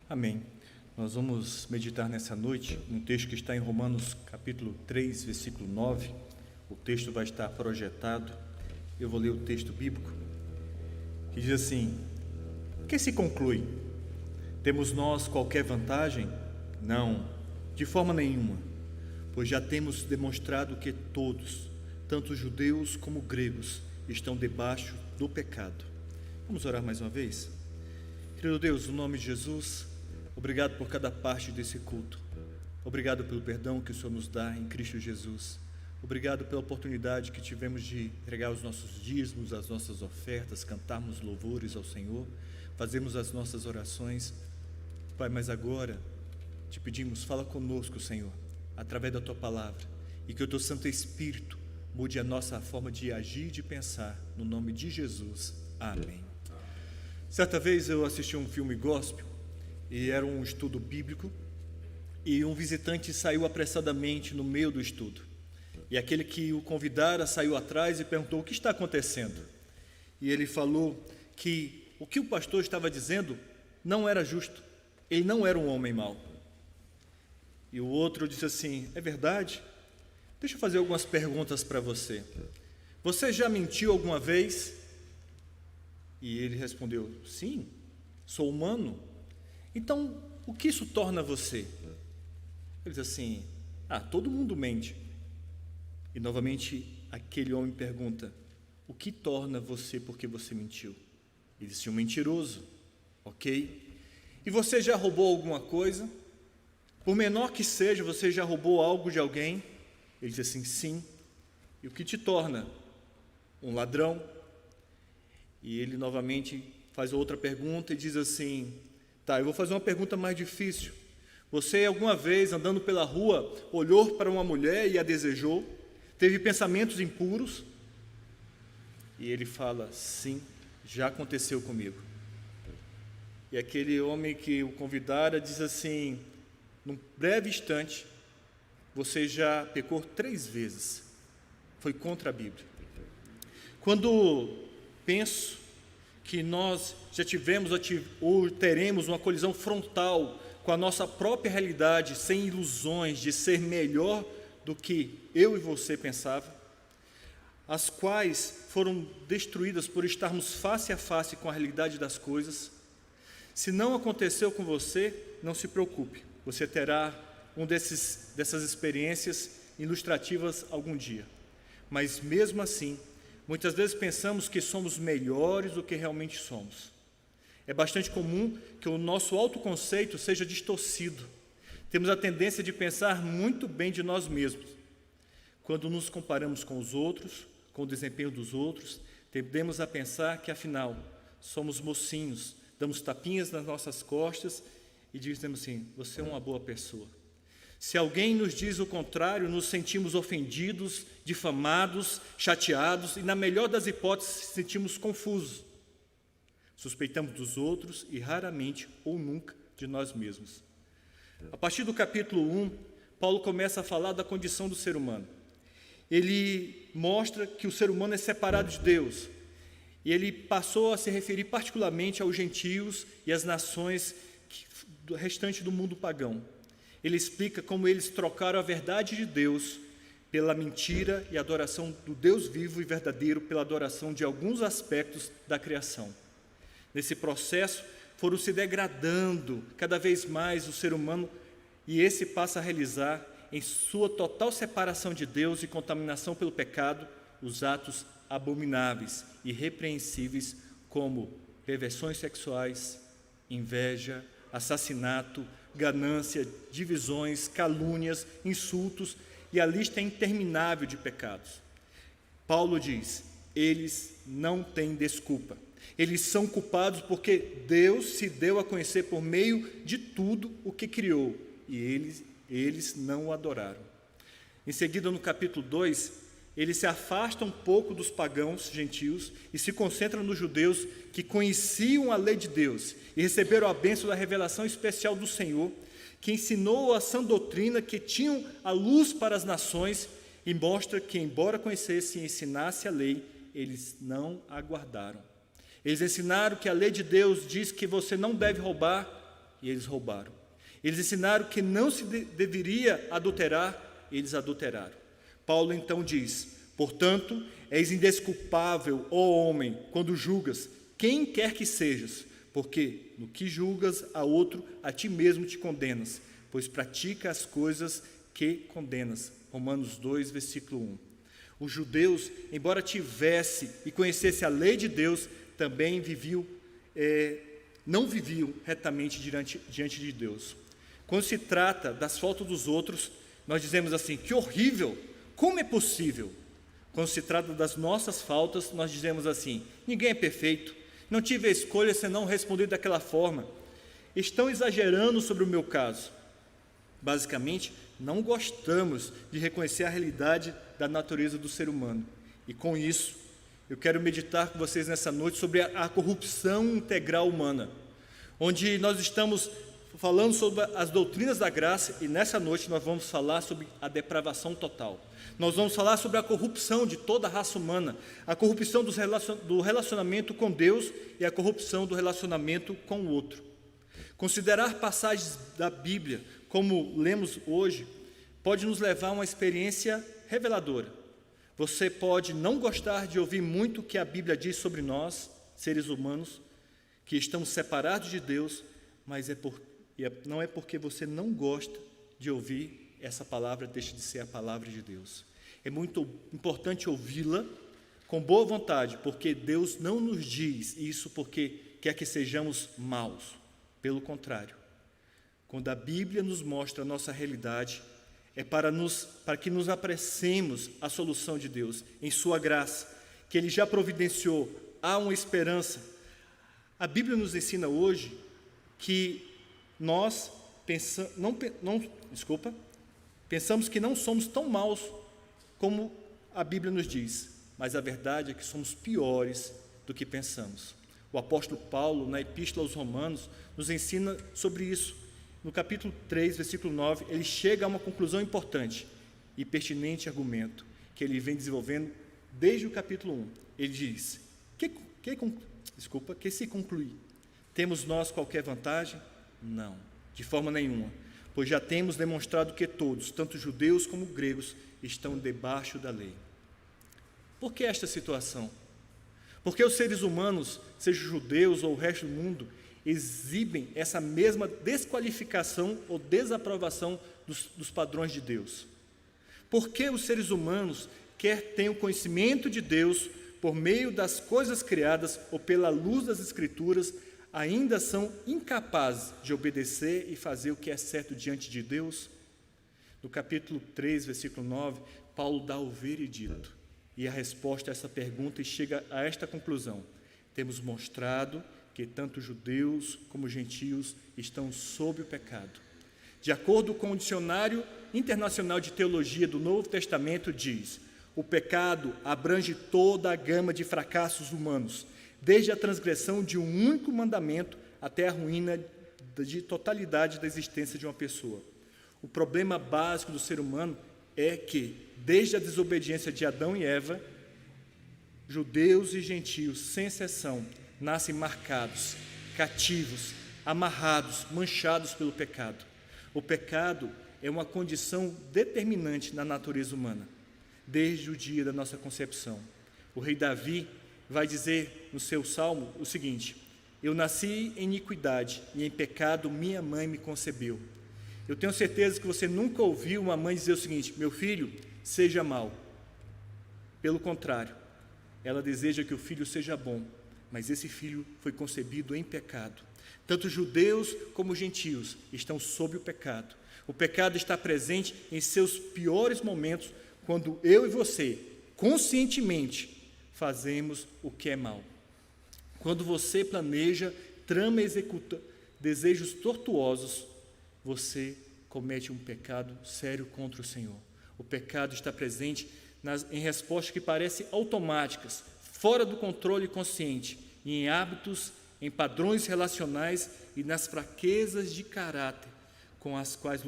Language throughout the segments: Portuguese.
Amém. Nós vamos meditar nessa noite um texto que está em Romanos capítulo 3, versículo 9. O texto vai estar projetado. Eu vou ler o texto bíblico, que diz assim: que se conclui? Temos nós qualquer vantagem? Não, de forma nenhuma, pois já temos demonstrado que todos, tanto judeus como gregos, estão debaixo do pecado. Vamos orar mais uma vez? Querido Deus, no nome de Jesus, obrigado por cada parte desse culto. Obrigado pelo perdão que o Senhor nos dá em Cristo Jesus. Obrigado pela oportunidade que tivemos de entregar os nossos dízimos, as nossas ofertas, cantarmos louvores ao Senhor, fazermos as nossas orações. Pai, mas agora te pedimos, fala conosco, Senhor, através da Tua palavra, e que o Teu Santo Espírito mude a nossa forma de agir e de pensar, no nome de Jesus. Amém. Certa vez eu assisti um filme gospel, e era um estudo bíblico, e um visitante saiu apressadamente no meio do estudo. E aquele que o convidara saiu atrás e perguntou: o que está acontecendo? E ele falou que o que o pastor estava dizendo não era justo, ele não era um homem mau. E o outro disse assim: é verdade? Deixa eu fazer algumas perguntas para você. Você já mentiu alguma vez? E ele respondeu: sim, sou humano. Então, o que isso torna você? Ele diz assim: todo mundo mente. E novamente aquele homem pergunta: o que torna você porque você mentiu? Ele disse: um mentiroso. Ok? E você já roubou alguma coisa? Por menor que seja, você já roubou algo de alguém? Ele diz assim: sim. E o que te torna um ladrão? E ele novamente faz outra pergunta e diz assim: eu vou fazer uma pergunta mais difícil. Você alguma vez, andando pela rua, olhou para uma mulher e a desejou? Teve pensamentos impuros? E ele fala: sim, já aconteceu comigo. E aquele homem que o convidara diz assim: num breve instante, você já pecou 3 vezes. Foi contra a Bíblia. Quando penso que nós já tivemos ou teremos uma colisão frontal com a nossa própria realidade, sem ilusões de ser melhor do que eu e você pensava, as quais foram destruídas por estarmos face a face com a realidade das coisas. Se não aconteceu com você, não se preocupe, você terá dessas experiências ilustrativas algum dia. Mas mesmo assim, muitas vezes pensamos que somos melhores do que realmente somos. É bastante comum que o nosso autoconceito seja distorcido. Temos a tendência de pensar muito bem de nós mesmos. Quando nos comparamos com os outros, com o desempenho dos outros, tendemos a pensar que, afinal, somos mocinhos, damos tapinhas nas nossas costas e dizemos assim: você é uma boa pessoa. Se alguém nos diz o contrário, nos sentimos ofendidos, difamados, chateados e, na melhor das hipóteses, sentimos confusos. Suspeitamos dos outros e raramente ou nunca de nós mesmos. A partir do capítulo 1, Paulo começa a falar da condição do ser humano. Ele mostra que o ser humano é separado de Deus. E ele passou a se referir particularmente aos gentios e às nações do restante do mundo pagão. Ele explica como eles trocaram a verdade de Deus pela mentira e a adoração do Deus vivo e verdadeiro pela adoração de alguns aspectos da criação. Nesse processo, foram se degradando cada vez mais o ser humano, e esse passa a realizar, em sua total separação de Deus e contaminação pelo pecado, os atos abomináveis e repreensíveis, como perversões sexuais, inveja, assassinato, ganância, divisões, calúnias, insultos, e a lista é interminável de pecados. Paulo diz: eles não têm desculpa. Eles são culpados porque Deus se deu a conhecer por meio de tudo o que criou, e eles não o adoraram. Em seguida, no capítulo 2, ele se afasta um pouco dos pagãos gentios e se concentra nos judeus que conheciam a lei de Deus e receberam a bênção da revelação especial do Senhor, que ensinou a sã doutrina, que tinham a luz para as nações, e mostra que, embora conhecessem e ensinassem a lei, eles não a guardaram. Eles ensinaram que a lei de Deus diz que você não deve roubar, e eles roubaram. Eles ensinaram que não se deveria adulterar, eles adulteraram. Paulo então diz: portanto, és indesculpável, ó homem, quando julgas quem quer que sejas, porque no que julgas a outro, a ti mesmo te condenas, pois pratica as coisas que condenas. Romanos 2, versículo 1. Os judeus, embora tivesse e conhecesse a lei de Deus, também não viviam retamente diante de Deus. Quando se trata das faltas dos outros, nós dizemos assim: que horrível, como é possível? Quando se trata das nossas faltas, nós dizemos assim: ninguém é perfeito, não tive a escolha senão responder daquela forma. Estão exagerando sobre o meu caso. Basicamente, não gostamos de reconhecer a realidade da natureza do ser humano. E com isso, eu quero meditar com vocês nessa noite sobre a corrupção integral humana, onde nós estamos falando sobre as doutrinas da graça, e nessa noite nós vamos falar sobre a depravação total. Nós vamos falar sobre a corrupção de toda a raça humana, a corrupção do relacionamento com Deus e a corrupção do relacionamento com o outro. Considerar passagens da Bíblia, como lemos hoje, pode nos levar a uma experiência reveladora. Você pode não gostar de ouvir muito o que a Bíblia diz sobre nós, seres humanos, que estamos separados de Deus, mas não é porque você não gosta de ouvir essa palavra, deixa de ser a palavra de Deus. É muito importante ouvi-la com boa vontade, porque Deus não nos diz isso porque quer que sejamos maus. Pelo contrário, quando a Bíblia nos mostra a nossa realidade, é para que nos apressemos a solução de Deus, em sua graça, que Ele já providenciou. Há uma esperança. A Bíblia nos ensina hoje que nós pensamos que não somos tão maus como a Bíblia nos diz, mas a verdade é que somos piores do que pensamos. O apóstolo Paulo, na Epístola aos Romanos, nos ensina sobre isso. No capítulo 3, versículo 9, ele chega a uma conclusão importante e pertinente argumento, que ele vem desenvolvendo desde o capítulo 1. Ele diz: que se concluir, temos nós qualquer vantagem? Não, de forma nenhuma, pois já temos demonstrado que todos, tanto judeus como gregos, estão debaixo da lei. Por que esta situação? Porque os seres humanos, sejam judeus ou o resto do mundo, exibem essa mesma desqualificação ou desaprovação dos padrões de Deus. Porque os seres humanos, quer tenham conhecimento de Deus por meio das coisas criadas ou pela luz das Escrituras, ainda são incapazes de obedecer e fazer o que é certo diante de Deus? No capítulo 3, versículo 9, Paulo dá o veredito e a resposta a essa pergunta e chega a esta conclusão: temos mostrado que tanto judeus como gentios estão sob o pecado. De acordo com o Dicionário Internacional de Teologia do Novo Testamento, diz: o pecado abrange toda a gama de fracassos humanos, desde a transgressão de um único mandamento até a ruína de totalidade da existência de uma pessoa. O problema básico do ser humano é que, desde a desobediência de Adão e Eva, judeus e gentios, sem exceção, nascem marcados, cativos, amarrados, manchados pelo pecado. O pecado é uma condição determinante na natureza humana, desde o dia da nossa concepção. O rei Davi vai dizer no seu salmo o seguinte: eu nasci em iniquidade e em pecado minha mãe me concebeu. Eu tenho certeza que você nunca ouviu uma mãe dizer o seguinte: meu filho, seja mau. Pelo contrário, ela deseja que o filho seja bom, mas esse filho foi concebido em pecado. Tanto judeus como gentios estão sob o pecado. O pecado está presente em seus piores momentos, quando eu e você, conscientemente, fazemos o que é mal. Quando você planeja, trama e executa desejos tortuosos, você comete um pecado sério contra o Senhor. O pecado está presente em respostas que parecem automáticas, fora do controle consciente, e em hábitos, em padrões relacionais e nas fraquezas de caráter com as quais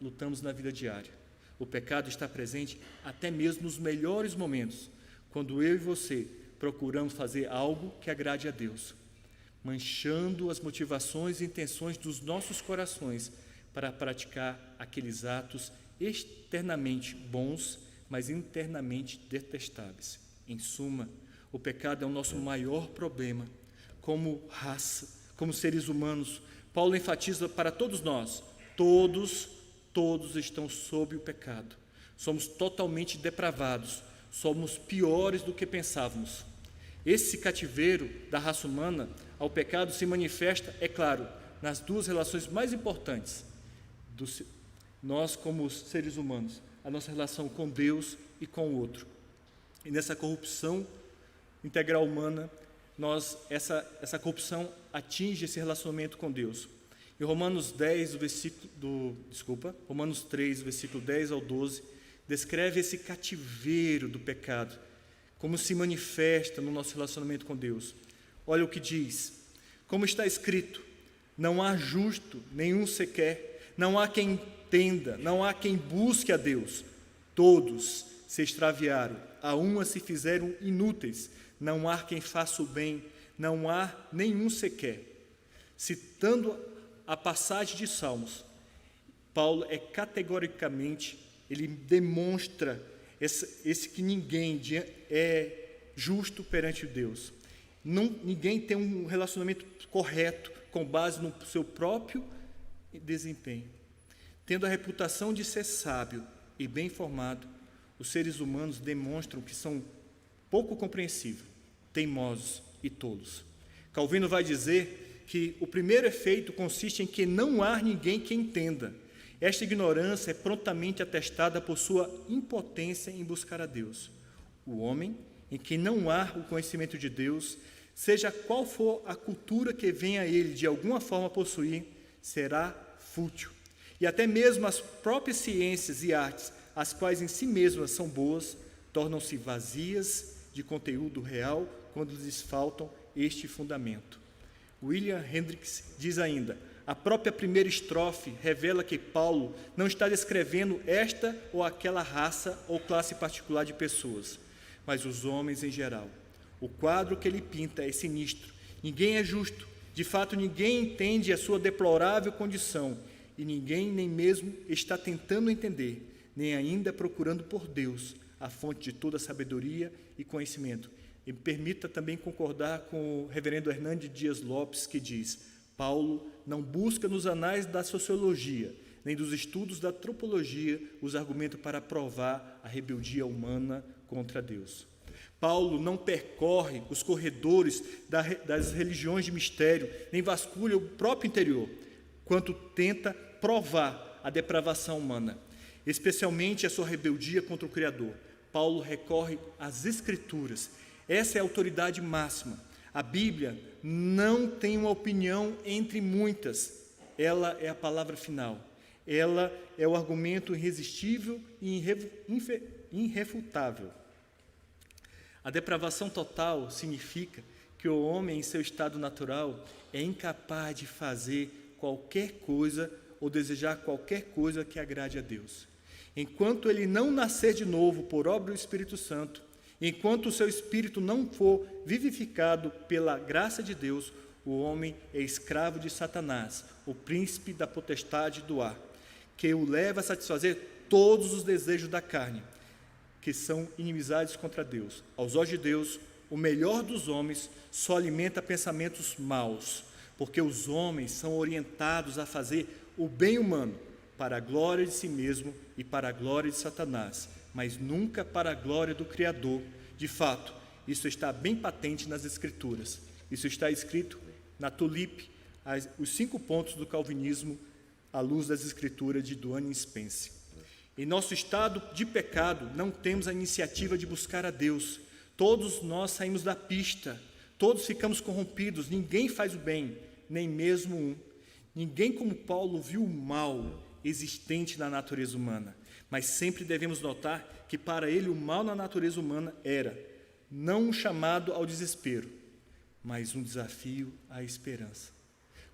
lutamos na vida diária. O pecado está presente até mesmo nos melhores momentos, quando eu e você procuramos fazer algo que agrade a Deus. manchando as motivações e intenções dos nossos corações para praticar aqueles atos externamente bons, mas internamente detestáveis. Em suma, o pecado é o nosso maior problema. Como raça, como seres humanos, Paulo enfatiza para todos nós: todos estão sob o pecado. Somos totalmente depravados, somos piores do que pensávamos. Esse cativeiro da raça humana ao pecado se manifesta, é claro, nas duas relações mais importantes nós como seres humanos, a nossa relação com Deus e com o outro. E nessa corrupção integral humana, essa corrupção atinge esse relacionamento com Deus. Em Romanos 3, versículo 10 ao 12, descreve esse cativeiro do pecado, como se manifesta no nosso relacionamento com Deus. Olha o que diz: como está escrito, não há justo, nenhum sequer, não há quem entenda, não há quem busque a Deus. Todos se extraviaram, a uma se fizeram inúteis, não há quem faça o bem, não há nenhum sequer. Citando a passagem de Salmos, Paulo categoricamente, ele demonstra esse que ninguém é justo perante Deus. Ninguém tem um relacionamento correto com base no seu próprio desempenho. Tendo a reputação de ser sábio e bem informado, os seres humanos demonstram que são pouco compreensíveis, teimosos e tolos. Calvino vai dizer que o primeiro efeito consiste em que não há ninguém que entenda. Esta ignorância é prontamente atestada por sua impotência em buscar a Deus. O homem, em quem não há o conhecimento de Deus, seja qual for a cultura que venha a ele de alguma forma possuir, será fútil. E até mesmo as próprias ciências e artes, as quais em si mesmas são boas, tornam-se vazias de conteúdo real quando lhes faltam este fundamento. William Hendricks diz ainda: a própria primeira estrofe revela que Paulo não está descrevendo esta ou aquela raça ou classe particular de pessoas, mas os homens em geral. O quadro que ele pinta é sinistro. Ninguém é justo. De fato, ninguém entende a sua deplorável condição e ninguém nem mesmo está tentando entender, nem ainda procurando por Deus, a fonte de toda sabedoria e conhecimento. E me permita também concordar com o reverendo Hernandes Dias Lopes, que diz: Paulo não busca nos anais da sociologia, nem dos estudos da antropologia, os argumentos para provar a rebeldia humana contra Deus. Paulo não percorre os corredores das religiões de mistério, nem vasculha o próprio interior, quanto tenta provar a depravação humana, especialmente a sua rebeldia contra o Criador. Paulo recorre às Escrituras. Essa é a autoridade máxima. A Bíblia não tem uma opinião entre muitas. Ela é a palavra final. Ela é o argumento irresistível e irrefutável. A depravação total significa que o homem, em seu estado natural, é incapaz de fazer qualquer coisa ou desejar qualquer coisa que agrade a Deus. Enquanto ele não nascer de novo por obra do Espírito Santo, enquanto o seu espírito não for vivificado pela graça de Deus, o homem é escravo de Satanás, o príncipe da potestade do ar, que o leva a satisfazer todos os desejos da carne, que são inimizades contra Deus. Aos olhos de Deus, o melhor dos homens só alimenta pensamentos maus, porque os homens são orientados a fazer o bem humano para a glória de si mesmo e para a glória de Satanás, mas nunca para a glória do Criador. De fato, isso está bem patente nas Escrituras. Isso está escrito na Tulipe, os 5 pontos do calvinismo à luz das Escrituras de Duane Spence. Em nosso estado de pecado, não temos a iniciativa de buscar a Deus. Todos nós saímos da pista, todos ficamos corrompidos, ninguém faz o bem, nem mesmo um. Ninguém como Paulo viu o mal existente na natureza humana, mas sempre devemos notar que para ele o mal na natureza humana era não um chamado ao desespero, mas um desafio à esperança.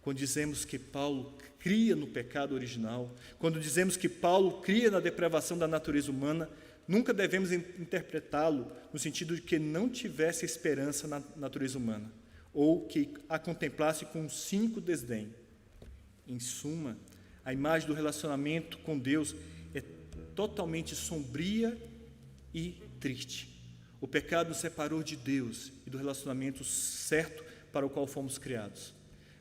Quando dizemos que Paulo cria no pecado original, quando dizemos que Paulo cria na depravação da natureza humana, nunca devemos interpretá-lo no sentido de que não tivesse esperança na natureza humana, ou que a contemplasse com um cínico desdém. Em suma, a imagem do relacionamento com Deus é totalmente sombria e triste. O pecado nos separou de Deus e do relacionamento certo para o qual fomos criados.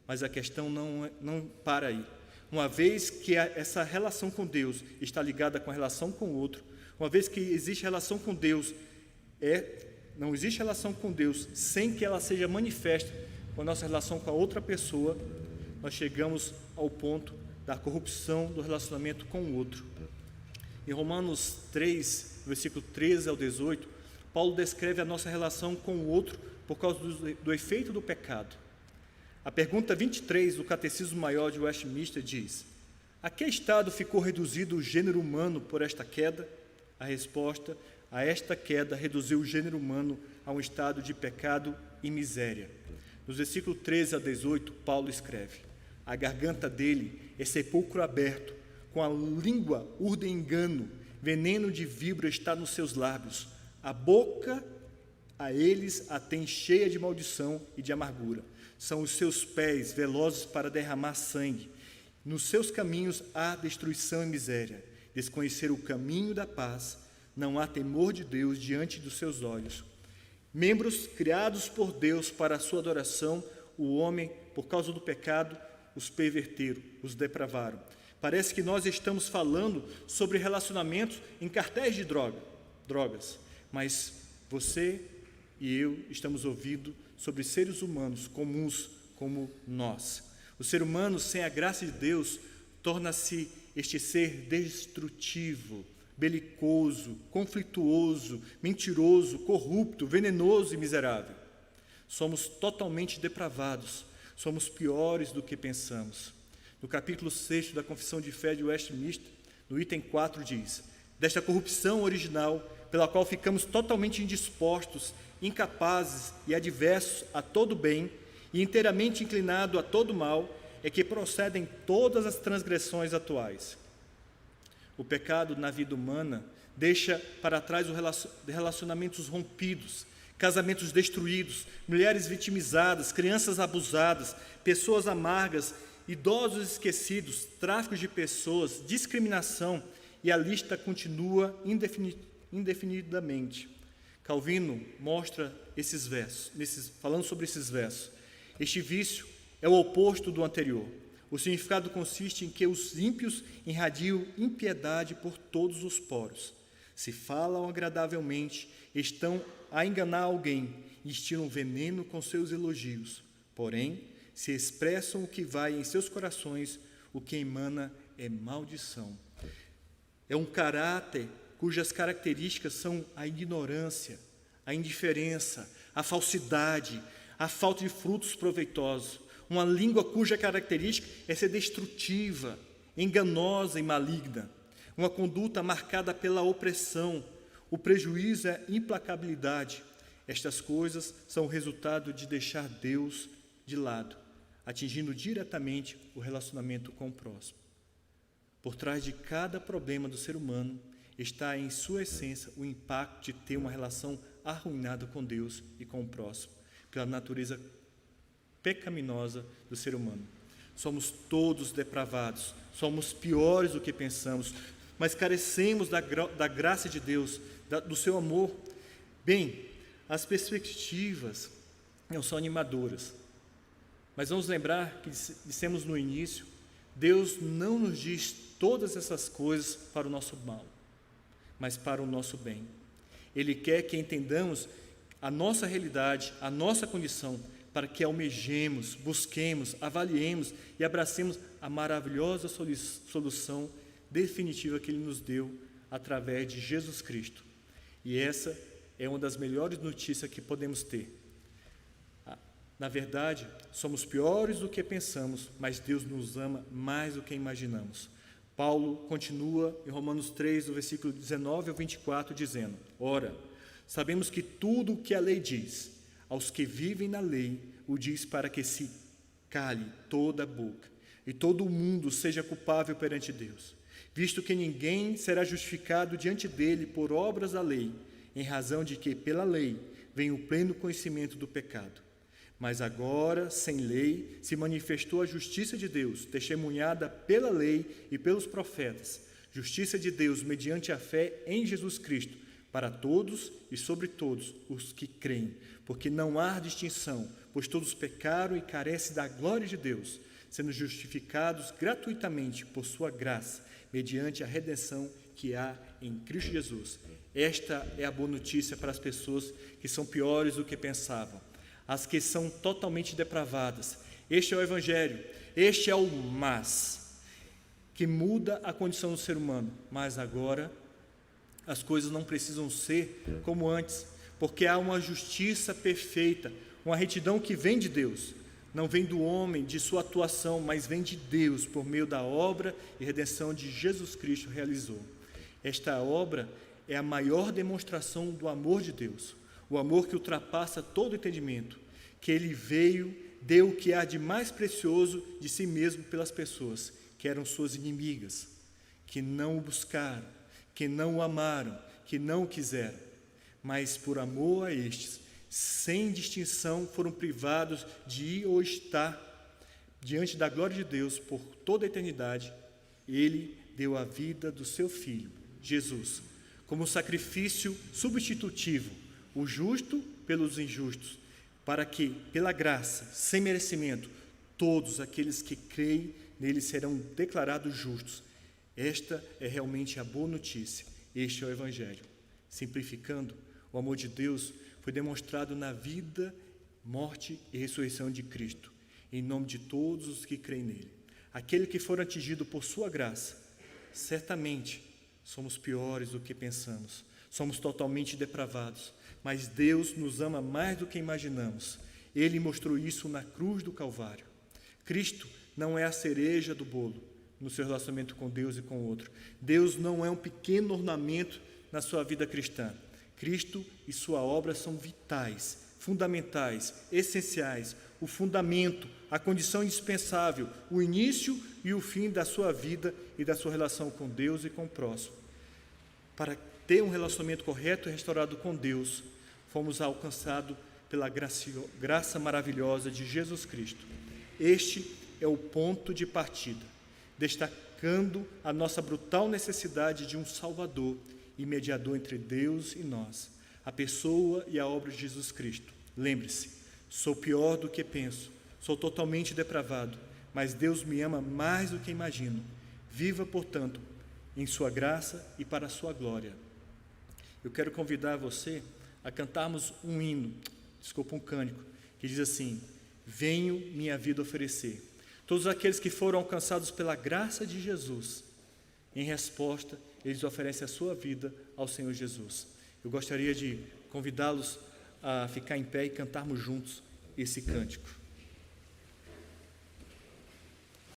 Mas a questão não para aí. Uma vez que essa relação com Deus está ligada com a relação com o outro, uma vez que existe relação com Deus, não existe relação com Deus sem que ela seja manifesta com a nossa relação com a outra pessoa, nós chegamos ao ponto da corrupção do relacionamento com o outro. Em Romanos 3, versículo 13 ao 18, Paulo descreve a nossa relação com o outro por causa do efeito do pecado. A pergunta 23 do Catecismo Maior de Westminster diz: a que estado ficou reduzido o gênero humano por esta queda? A resposta: a esta queda reduziu o gênero humano a um estado de pecado e miséria. Nos versículos 13 a 18, Paulo escreve: a garganta dele é sepulcro aberto, com a língua urde engano, veneno de víbora está nos seus lábios. A boca a eles a tem cheia de maldição e de amargura. São os seus pés velozes para derramar sangue. Nos seus caminhos há destruição e miséria. Desconhecer o caminho da paz, não há temor de Deus diante dos seus olhos. Membros criados por Deus para a sua adoração, o homem, por causa do pecado, os perverteram, os depravaram. Parece que nós estamos falando sobre relacionamentos em cartéis de drogas, mas você e eu estamos ouvindo sobre seres humanos comuns como nós. O ser humano, sem a graça de Deus, torna-se este ser destrutivo, belicoso, conflituoso, mentiroso, corrupto, venenoso e miserável. Somos totalmente depravados, somos piores do que pensamos. No capítulo 6 da Confissão de Fé de Westminster, no item 4 diz: desta corrupção original, pela qual ficamos totalmente indispostos, incapazes e adversos a todo bem e inteiramente inclinados a todo mal, é que procedem todas as transgressões atuais. O pecado na vida humana deixa para trás relacionamentos rompidos, casamentos destruídos, mulheres vitimizadas, crianças abusadas, pessoas amargas, idosos esquecidos, tráfico de pessoas, discriminação, e a lista continua indefinidamente. Calvino mostra esses versos, falando sobre esses versos. Este vício é o oposto do anterior. O significado consiste em que os ímpios irradiam impiedade por todos os poros. Se falam agradavelmente, estão a enganar alguém e estilam veneno com seus elogios. Porém, se expressam o que vai em seus corações, o que emana é maldição. É um caráter cujas características são a ignorância, a indiferença, a falsidade, a falta de frutos proveitosos. Uma língua cuja característica é ser destrutiva, enganosa e maligna. Uma conduta marcada pela opressão. O prejuízo é implacabilidade. Estas coisas são o resultado de deixar Deus de lado, atingindo diretamente o relacionamento com o próximo. Por trás de cada problema do ser humano está em sua essência o impacto de ter uma relação arruinada com Deus e com o próximo, pela natureza pecaminosa do ser humano. Somos todos depravados, somos piores do que pensamos, mas carecemos da graça de Deus, do seu amor. Bem, as perspectivas não são animadoras, mas vamos lembrar que dissemos no início, Deus não nos diz todas essas coisas para o nosso mal, mas para o nosso bem. Ele quer que entendamos a nossa realidade, a nossa condição, para que almejemos, busquemos, avaliemos e abracemos a maravilhosa solução definitiva que Ele nos deu através de Jesus Cristo. E essa é uma das melhores notícias que podemos ter. Na verdade, somos piores do que pensamos, mas Deus nos ama mais do que imaginamos. Paulo continua em Romanos 3, do versículo 19 ao 24, dizendo: ora, sabemos que tudo o que a lei diz, aos que vivem na lei, o diz para que se cale toda a boca, e todo o mundo seja culpável perante Deus, visto que ninguém será justificado diante dele por obras da lei, em razão de que, pela lei, vem o pleno conhecimento do pecado. Mas agora, sem lei, se manifestou a justiça de Deus, testemunhada pela lei e pelos profetas. Justiça de Deus mediante a fé em Jesus Cristo, para todos e sobre todos os que creem, porque não há distinção, pois todos pecaram e carecem da glória de Deus, sendo justificados gratuitamente por sua graça, mediante a redenção que há em Cristo Jesus. Esta é a boa notícia para as pessoas que são piores do que pensavam, as que são totalmente depravadas. Este é o Evangelho, este é o que muda a condição do ser humano. Mas agora as coisas não precisam ser como antes, porque há uma justiça perfeita, uma retidão que vem de Deus. Não vem do homem, de sua atuação, mas vem de Deus, por meio da obra e redenção de Jesus Cristo realizou. Esta obra é a maior demonstração do amor de Deus, o amor que ultrapassa todo entendimento, que Ele veio, deu o que há de mais precioso de si mesmo pelas pessoas, que eram suas inimigas, que não o buscaram, que não o amaram, que não o quiseram, mas por amor a estes, sem distinção, foram privados de ir ou estar diante da glória de Deus por toda a eternidade. Ele deu a vida do seu Filho, Jesus, como sacrifício substitutivo, o justo pelos injustos, para que, pela graça, sem merecimento, todos aqueles que creem nele serão declarados justos. Esta é realmente a boa notícia. Este é o Evangelho. Simplificando, o amor de Deus foi demonstrado na vida, morte e ressurreição de Cristo, em nome de todos os que creem nele. Aquele que for atingido por sua graça, certamente somos piores do que pensamos, somos totalmente depravados, mas Deus nos ama mais do que imaginamos. Ele mostrou isso na cruz do Calvário. Cristo não é a cereja do bolo no seu relacionamento com Deus e com o outro. Deus não é um pequeno ornamento na sua vida cristã. Cristo e sua obra são vitais, fundamentais, essenciais, o fundamento, a condição indispensável, o início e o fim da sua vida e da sua relação com Deus e com o próximo. Para ter um relacionamento correto e restaurado com Deus, fomos alcançados pela graça maravilhosa de Jesus Cristo. Este é o ponto de partida, destacando a nossa brutal necessidade de um Salvador e mediador entre Deus e nós, a pessoa e a obra de Jesus Cristo. Lembre-se, sou pior do que penso, sou totalmente depravado, mas Deus me ama mais do que imagino. Viva, portanto, em sua graça e para a sua glória. Eu quero convidar você a cantarmos um cântico, que diz assim: venho minha vida oferecer. Todos aqueles que foram alcançados pela graça de Jesus, em resposta, eles oferecem a sua vida ao Senhor Jesus. Eu gostaria de convidá-los a ficar em pé e cantarmos juntos esse cântico.